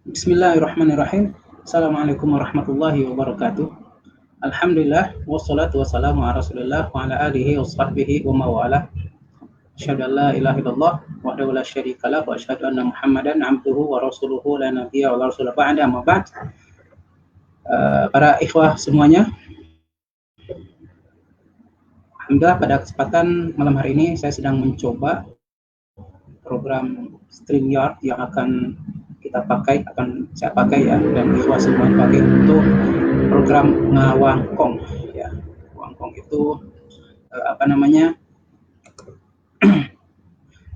Bismillahirrahmanirrahim. Assalamualaikum warahmatullahi wabarakatuh. Alhamdulillah wassalatu wassalamu ala Rasulillah wa ala alihi wa sahbihi wa mawala. Asyhadu an la ilaha illallah wahdahu la syarikalah wa asyhadu anna Muhammadan abduhu wa rasuluhu la nabiyya wa la rasula ba'da amma ba'd. Para ikhwah semuanya, alhamdulillah pada kesempatan malam hari ini saya sedang mencoba program StreamYard yang akan saya pakai ya, dan ikhwah semuanya pakai untuk program ngawangkong ya. Ngawangkong itu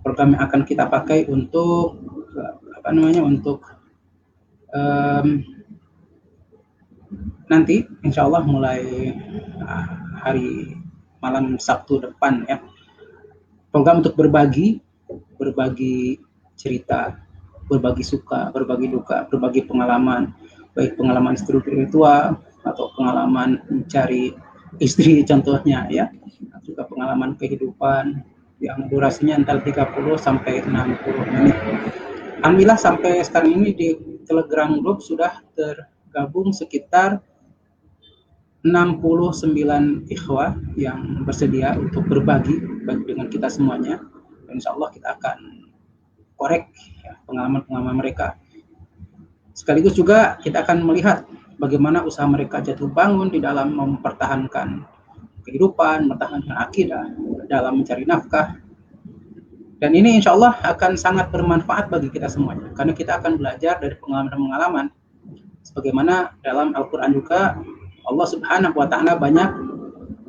program yang akan kita pakai untuk nanti insya Allah mulai hari malam Sabtu depan ya, program untuk berbagi cerita, berbagi suka, berbagi duka, berbagi pengalaman, baik pengalaman spiritual atau pengalaman mencari istri contohnya ya, juga pengalaman kehidupan yang durasinya antara 30 sampai 60 menit. Alhamdulillah sampai sekarang ini di Telegram Group sudah tergabung sekitar 69 ikhwah yang bersedia untuk berbagi dengan kita semuanya. Dan insya Allah kita akan korek ya, pengalaman-pengalaman mereka. Sekaligus juga kita akan melihat bagaimana usaha mereka jatuh bangun di dalam mempertahankan kehidupan, mempertahankan akidah, dalam mencari nafkah. Dan ini insya Allah akan sangat bermanfaat bagi kita semuanya, karena kita akan belajar dari pengalaman-pengalaman. Sebagaimana dalam Al-Quran juga Allah Subhanahu wa Ta'ala banyak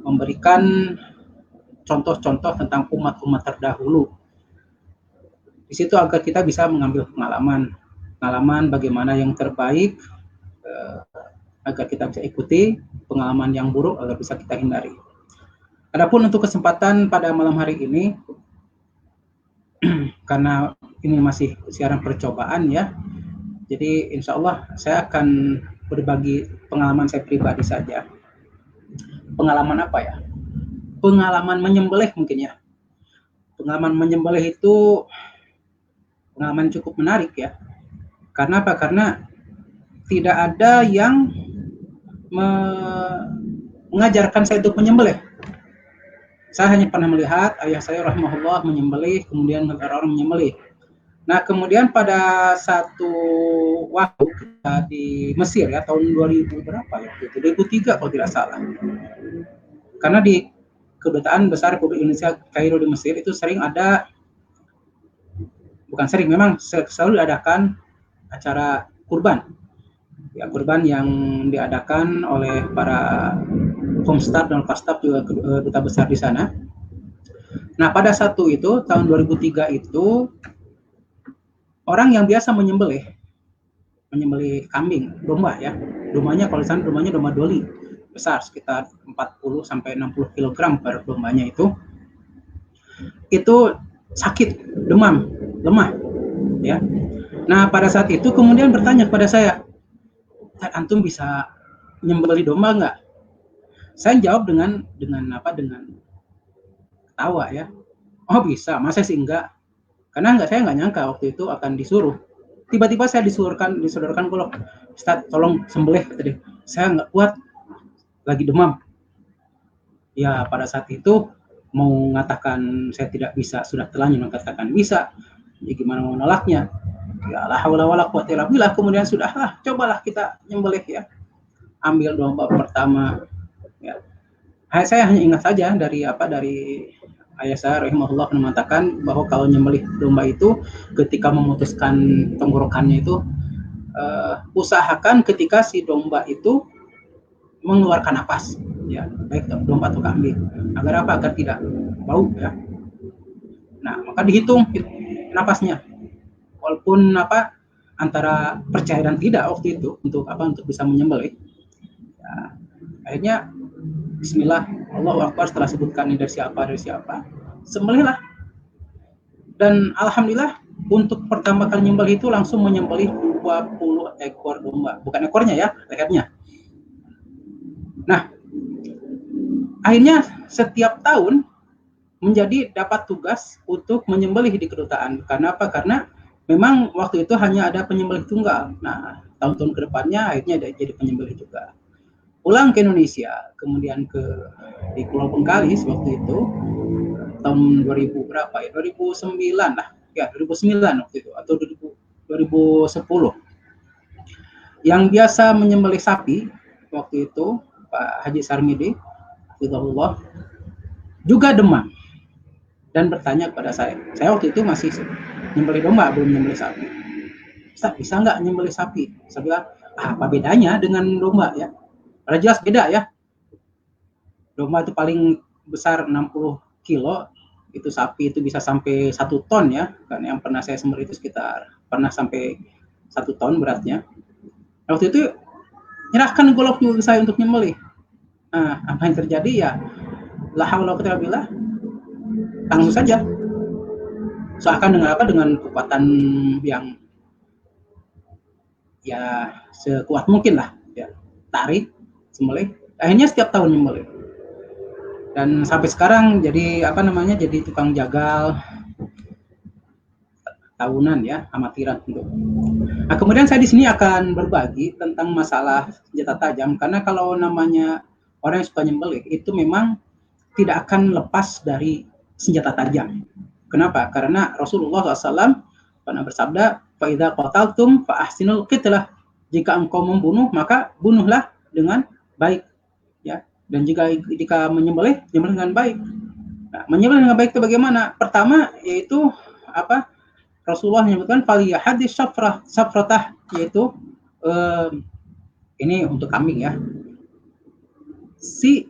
memberikan contoh-contoh tentang umat-umat terdahulu. Di situ agar kita bisa mengambil pengalaman bagaimana yang terbaik, agar kita bisa ikuti, pengalaman yang buruk agar bisa kita hindari. Adapun untuk kesempatan pada malam hari ini, karena ini masih siaran percobaan ya, jadi insya Allah saya akan berbagi pengalaman saya pribadi saja. Pengalaman apa ya? Pengalaman menyembelih mungkin ya. Pengalaman menyembelih itu pengalaman cukup menarik ya. Karena apa? Karena tidak ada yang mengajarkan saya untuk menyembelih. Saya hanya pernah melihat ayah saya rahimahullah menyembelih, kemudian orang menyembelih. Nah, kemudian pada satu waktu kita di Mesir ya, tahun 2000 berapa ya? 2003 kalau tidak salah. Karena di Kedutaan Besar Republik Indonesia Kairo di Mesir itu memang selalu diadakan acara kurban. Ya, kurban yang diadakan oleh para Komstaf dan Kastaf juga duta besar di sana. Nah, pada satu itu tahun 2003 itu orang yang biasa menyembelih kambing, domba ya. Dombanya kalau di sana domba doli besar sekitar 40 sampai 60 kg per dombanya itu sakit, demam, lemah ya. Nah, pada saat itu kemudian bertanya kepada saya, "Antum bisa menyembelih domba enggak?" Saya jawab dengan ketawa ya. "Oh, bisa, masa sih enggak?" Karena saya nggak nyangka waktu itu akan disuruh. Tiba-tiba saya disodorkan golok. "Ustaz, tolong sembelih," kata dia. Saya nggak kuat, lagi demam. Ya, pada saat itu mau mengatakan saya tidak bisa, sudah terlanjur mengatakan bisa. Ya gimana mau nolaknya? Ya la haula wala quwwata illa billah. Kemudian sudahlah, cobalah kita nyembelih ya. Ambil domba pertama. Ya. Saya hanya ingat saja dari ayah saya rahimahullah mengatakan bahwa kalau nyembelih domba itu ketika memutuskan tenggorokannya itu usahakan ketika si domba itu mengeluarkan napas ya, baik domba atau kambing, agar tidak bau ya. Nah, maka dihitung napasnya, walaupun antara percaya dan tidak waktu itu untuk bisa menyembelih ya. Akhirnya bismillah, Allahu Akbar, setelah sebutkan ini dari siapa, sembelihlah. Dan alhamdulillah untuk pertama kali nyembelih itu langsung menyembelih 20 ekor domba, bukan ekornya ya, lehernya. Nah, akhirnya setiap tahun menjadi dapat tugas untuk menyembelih di kedutaan. Karena apa? Karena memang waktu itu hanya ada penyembelih tunggal. Nah, tahun-tahun kedepannya akhirnya ada jadi penyembelih juga. Pulang ke Indonesia, kemudian di Pulau Bengkalis waktu itu tahun 2000 berapa ya? 2009 lah. Ya, 2009 waktu itu atau 2010. Yang biasa menyembelih sapi waktu itu Pak Haji Sarmidi, Hafizahullah, juga demam dan bertanya kepada saya. Saya waktu itu masih nyembelih domba, belum nyembelih sapi. Ustaz, bisa nggak nyembelih sapi? Saya bilang, apa bedanya dengan domba ya? Padahal jelas beda ya. Domba itu paling besar 60 kilo, itu sapi itu bisa sampai 1 ton ya. Karena yang pernah saya sembelih itu sekitar pernah sampai 1 ton beratnya. Nah, waktu itu nyerahkan golok juga saya untuk nyembelih. Nah, apa yang terjadi ya? La haula wa quwwata illa billah. Tanggung saja. Seakan dengan apa? Dengan kekuatan yang ya sekuat mungkin lah ya. Tarik, sembelih. Akhirnya setiap tahun nyembelih. Dan sampai sekarang jadi apa namanya? Jadi tukang jagal tahunan ya, amatiran untuk. Nah, kemudian saya di sini akan berbagi tentang masalah senjata tajam karena kalau namanya orang yang suka nyembelih itu memang tidak akan lepas dari senjata tajam. Kenapa? Karena Rasulullah SAW pernah bersabda, "Faidza qataltum fa ahsinul qitlah." Jika engkau membunuh, maka bunuhlah dengan baik, ya. Dan jika menyembelih, menyembelih dengan baik. Nah, menyembelih dengan baik itu bagaimana? Pertama yaitu apa? Rasulullah menyebutkan faliyahadis safratah, yaitu ini untuk kambing ya. Si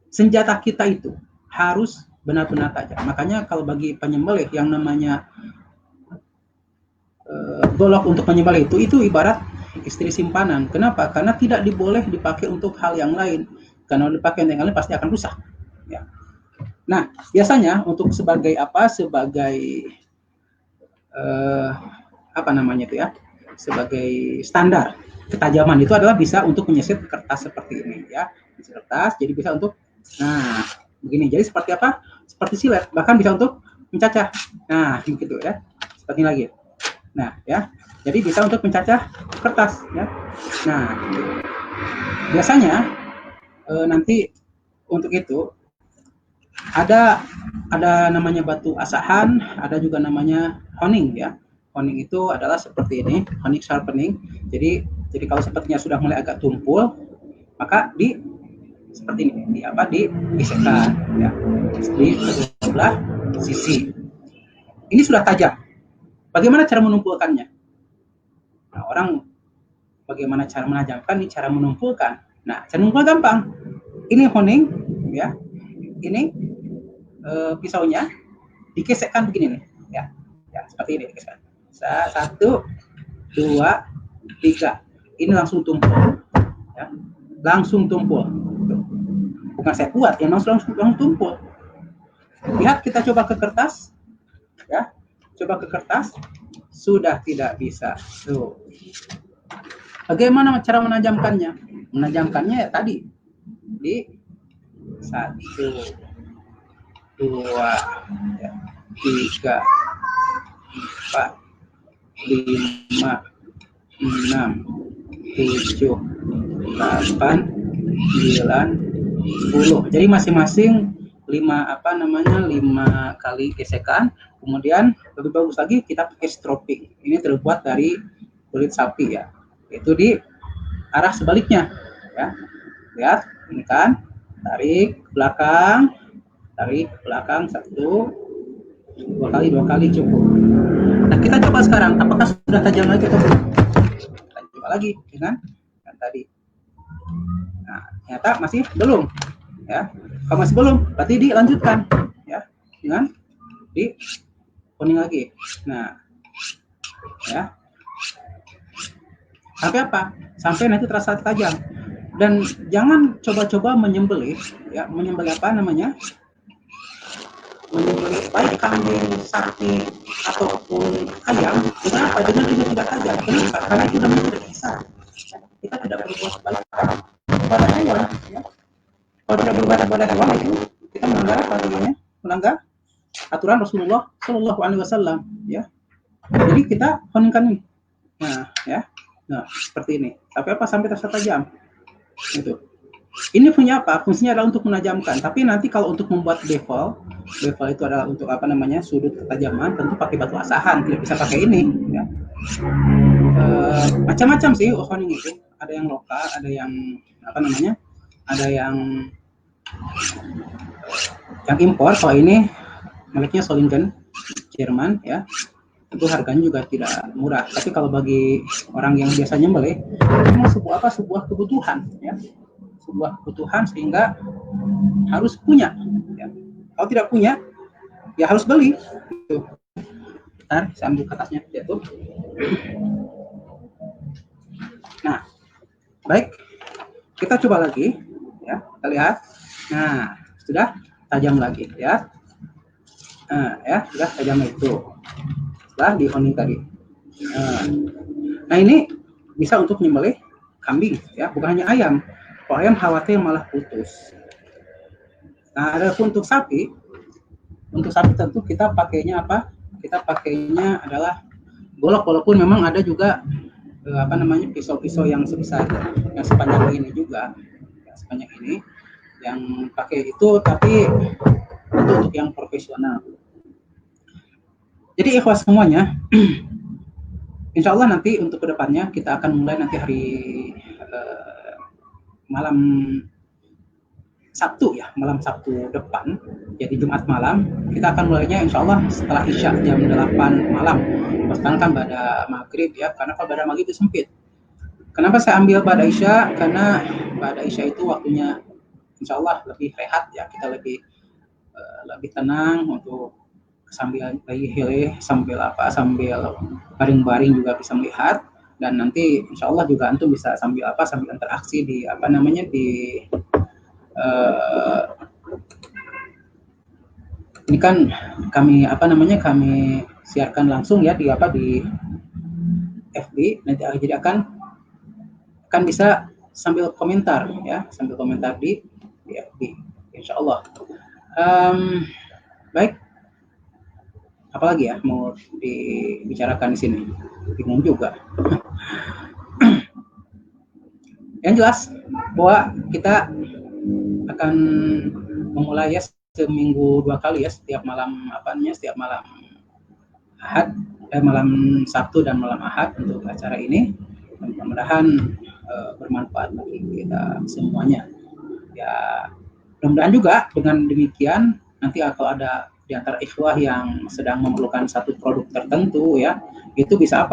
senjata kita itu harus benar-benar tajam. Makanya kalau bagi penyembelih yang namanya golok untuk menyembelih itu ibarat istri simpanan. Kenapa? Karena tidak diboleh dipakai untuk hal yang lain. Karena dipakai untuk yang lain pasti akan rusak. Ya. Nah, biasanya untuk sebagai apa? Sebagai apa namanya itu ya? Sebagai standar ketajaman itu adalah bisa untuk menyeset kertas seperti ini ya. Kertas jadi bisa untuk begini. Jadi seperti apa? Seperti silet, bahkan bisa untuk mencacah. Nah, begitu ya. Seperti ini lagi. Nah, ya. Jadi bisa untuk mencacah kertas ya. Nah, biasanya nanti untuk itu ada namanya batu asahan, ada juga namanya honing ya. Honing itu adalah seperti ini, honing sharpening. Jadi kalau sepertinya sudah mulai agak tumpul, maka seperti ini, diisekkan ya, di sebelah sisi. Ini sudah tajam. Bagaimana cara menumpulkannya? Nah, orang bagaimana cara menajamkan? Ini cara menumpulkan. Nah, cara menumpul gampang. Ini honing, ya. Ini pisaunya digesekkan begini nih, ya, seperti ini digesekkan. 1, 2, 3. Ini langsung tumpul, ya. Langsung tumpul. Bukan saya buat, ya langsung tumpul. Lihat, kita coba ke kertas, ya. Coba ke kertas, sudah tidak bisa. Tuh. Bagaimana cara menajamkannya? Menajamkannya ya tadi di 1, 2, 3, 4, 5, 6, 7, 8, 9, 10. Jadi masing-masing 5 kali gesekan. Kemudian lebih bagus lagi kita pakai stroping. Ini terbuat dari kulit sapi ya. Itu di arah sebaliknya ya. Lihat, ini kan. Tarik ke belakang. 1, 2 kali cukup. Nah, kita coba sekarang apakah sudah tajam lagi atau belum? Kita coba lagi dengan yang tadi. Nah, ternyata masih belum ya. Kalau masih belum, berarti dilanjutkan ya dengan di kuning lagi. Nah, ya. Sampai apa? Sampai nanti terasa tajam. Dan jangan coba-coba menyembelih ya, menyembelih apa namanya? Menyembelih baik kambing, sapi ataupun ayam, kenapa? Dengan itu tidak tajam. Kenapa? Karena itu namanya berkisar. Kita tidak berbuat kebaikan kepada hewan. Ya. Kalau tidak berbuat kepada hewan itu kita melanggar apa namanya? Melanggar aturan Rasulullah Shallallahu Alaihi Wasallam. Ya. Jadi kita honingkan ini. Nah, ya. Nah, seperti ini. Tapi apa sampai terasa tajam. Itu. Ini punya apa? Fungsinya adalah untuk menajamkan. Tapi nanti kalau untuk membuat bevel, bevel itu adalah untuk apa namanya sudut ketajaman, tentu pakai batu asahan, tidak bisa pakai ini. Ya. Macam-macam sih honing itu. Ada yang lokal, ada yang apa namanya, ada yang impor. Kalau ini mereknya Solingen, Jerman, ya. Itu harganya juga tidak murah. Tapi kalau bagi orang yang biasanya beli, memang sebuah kebutuhan, ya. Sebuah kebutuhan sehingga harus punya. Ya. Kalau tidak punya, ya harus beli. Tuh. Bentar, saya ambil kertasnya. Ya, tuh. Nah, baik. Kita coba lagi. Ya, kita lihat. Nah, sudah tajam lagi, ya. Ya, sudah tajam itu. Setelah dihoning tadi. Nah, ini bisa untuk menyembelih kambing, ya, bukan hanya ayam. Kalau ayam khawatir malah putus. Nah, ada untuk sapi tentu kita pakainya apa? Kita pakainya adalah golok, walaupun memang ada juga apa namanya pisau-pisau yang sebesar yang sepanjang ini juga, yang sepanjang ini yang pakai itu, tapi untuk yang profesional. Jadi ikhwas semuanya, insya Allah nanti untuk kedepannya kita akan mulai nanti hari malam Sabtu, ya, malam Sabtu depan, jadi Jumat malam, kita akan mulainya insya Allah setelah Isya jam 8 malam. Pastikan kan pada maghrib, ya, karena kalau pada maghrib itu sempit. Kenapa saya ambil pada Isya? Karena pada Isya itu waktunya insya Allah lebih rehat, ya, kita lebih tenang untuk sambil lagi hilih, sambil baring-baring juga bisa melihat, dan nanti insya Allah juga antum bisa sambil interaksi di apa namanya di ini kan kami siarkan langsung, ya, di FB, nanti jadi akan bisa sambil komentar, ya, sambil komentar di FB, insya Allah. Baik, apalagi ya mau dibicarakan di sini, bingung juga. Yang jelas bahwa kita akan memulai, ya, seminggu 2 kali, ya, setiap malam Ahad, malam Sabtu dan malam Ahad untuk acara ini. Mudah-mudahan bermanfaat bagi kita semuanya. Ya, mudah-mudahan juga dengan demikian nanti kalau ada di antara ikhwah yang sedang memerlukan satu produk tertentu, ya, itu bisa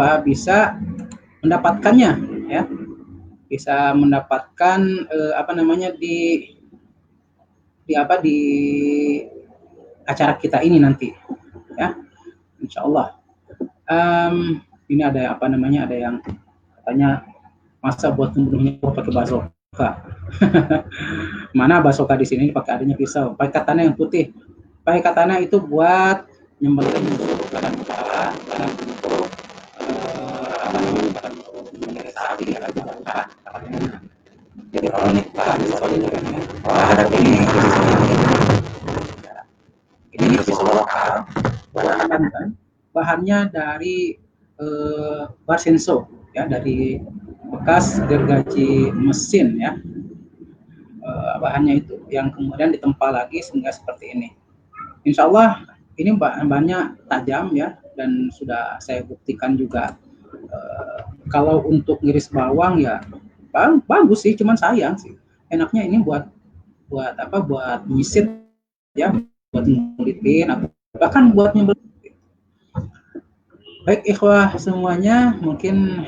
mendapatkannya, ya, bisa mendapatkan di acara kita ini nanti, ya, insya Allah. Ini ada ada yang katanya masa buat pembunuhnya pakai bazoka. Mana bazoka di sini pakai adanya pisau, pakai katana yang putih. Pakai katana itu buat nyembelih musuh badan kepala, badan untuk sapi, ya, jadi kalau nikah ada ini pisau lokal, bahannya dari Barsenso, ya, dari bekas gergaji mesin, ya. Bahannya itu yang kemudian ditempa lagi sehingga seperti ini. Insya Allah ini bahannya tajam, ya, dan sudah saya buktikan juga. Kalau untuk ngiris bawang, ya, bagus sih, cuman sayang sih. Enaknya ini buat nyisit, ya, buat ngulitin atau bahkan buat nyembelih. Baik ikhwah semuanya, mungkin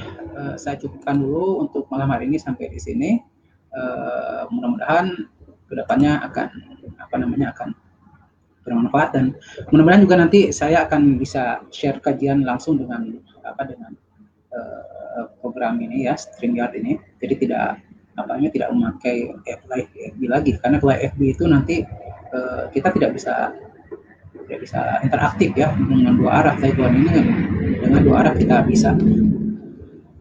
saya cukupkan dulu untuk malam hari ini sampai di sini. Mudah-mudahan kedepannya akan bermanfaat, dan mudah-mudahan juga nanti saya akan bisa share kajian langsung dengan program ini, ya, StreamYard ini. Jadi tidak memakai live FB lagi, karena kalau FB itu nanti kita tidak bisa interaktif, ya, dengan dua arah. Tapi ini dengan dua arah kita bisa.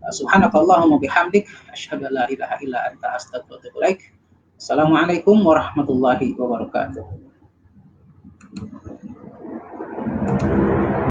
Subhanakallahumma bihamdik, asyhadu an la ilaha illa anta, astaghfiruka wa atubu ilaik. Assalamualaikum warahmatullahi wabarakatuh.